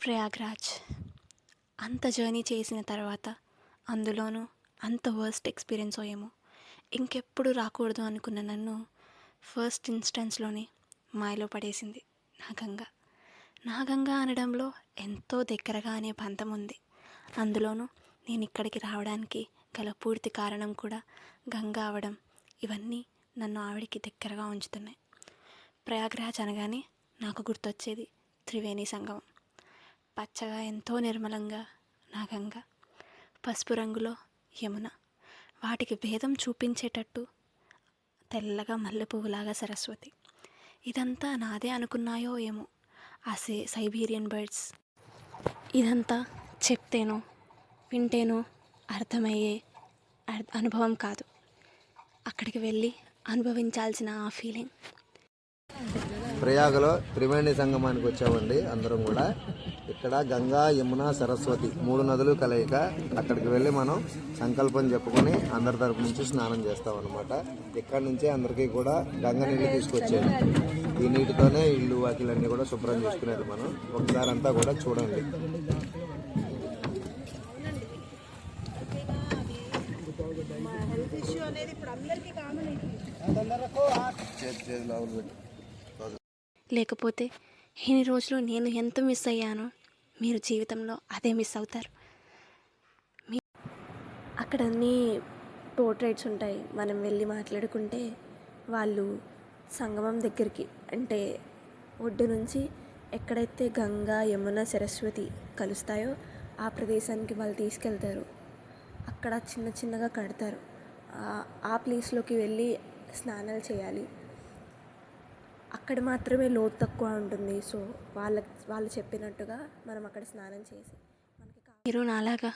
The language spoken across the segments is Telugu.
ప్రయాగ్రాజ్ అంత జర్నీ చేసిన తర్వాత అందులోనూ అంత వర్స్ట్ ఎక్స్పీరియన్స్ ఏమో ఇంకెప్పుడు రాకూడదు అనుకున్న నన్ను ఫస్ట్ ఇన్స్టెన్స్లోనే మాయలో పడేసింది నా గంగ అనడంలో ఎంతో దగ్గరగా అనే బంధం ఉంది. అందులోనూ నేను ఇక్కడికి రావడానికి గల పూర్తి కారణం కూడా గంగ అవడం. ఇవన్నీ నన్ను ఆవిడికి దగ్గరగా ఉంచుతున్నాయి. ప్రయాగ్రాజ్ అనగానే నాకు గుర్తొచ్చేది త్రివేణి సంగమం. పచ్చగా ఎంతో నిర్మలంగా నా గంగ, పసుపు రంగులో యమున, వాటికి భేదం చూపించేటట్టు తెల్లగా మల్లె పువ్వులాగా సరస్వతి. ఇదంతా నాదే అనుకున్నాయో ఏమో ఆ సైబీరియన్ బర్డ్స్. ఇదంతా చెప్తేనో వింటేనో అర్థమయ్యే అనుభవం కాదు, అక్కడికి వెళ్ళి అనుభవించాల్సిన ఆ ఫీలింగ్. ప్రయాగలో త్రివేణి సంగమానికి వచ్చామండి అందరం కూడా. ఇక్కడ గంగా, యమున, సరస్వతి 3 నదులు కలయిక. అక్కడికి వెళ్ళి మనం సంకల్పం చెప్పుకొని అందరి తరపు నుంచి స్నానం చేస్తాం అనమాట. ఇక్కడ నుంచే అందరికీ కూడా గంగ నీళ్ళు తీసుకొచ్చేది. ఈ నీటితోనే ఇల్లు వాకిలన్నీ కూడా శుభ్రం చేసుకునేది. మనం ఒకసారి అంతా కూడా చూడండి. లేకపోతే ఇన్ని రోజులు నేను ఎంత మిస్ అయ్యానో మీరు జీవితంలో అదే మిస్ అవుతారు. అక్కడ అన్ని పోర్ట్రేట్స్ ఉంటాయి. మనం వెళ్ళి మాట్లాడుకుంటే వాళ్ళు సంగమం దగ్గరికి, అంటే ఒడ్డు నుంచి ఎక్కడైతే గంగా, యమున, సరస్వతి కలుస్తాయో ఆ ప్రదేశానికి వాళ్ళు తీసుకెళ్తారు. అక్కడ చిన్న చిన్నగా కడతారు. ఆ ప్లేస్లోకి వెళ్ళి స్నానాలు చేయాలి. అక్కడ మాత్రమే లోతు తక్కువ ఉంటుంది. సో వాళ్ళు చెప్పినట్టుగా మనం అక్కడ స్నానం చేసి మీరు నాలాగా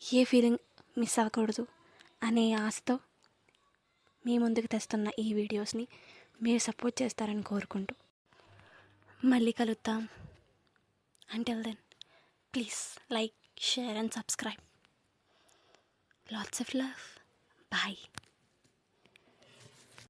ఏ ఫీలింగ్ మిస్ అవ్వకూడదు అనే ఆశతో మీ ముందుకు తెస్తున్న ఈ వీడియోస్ని మీరు సపోర్ట్ చేస్తారని కోరుకుంటూ మళ్ళీ కలుద్దాం. Until then please like, share and subscribe. Lots of love. Bye.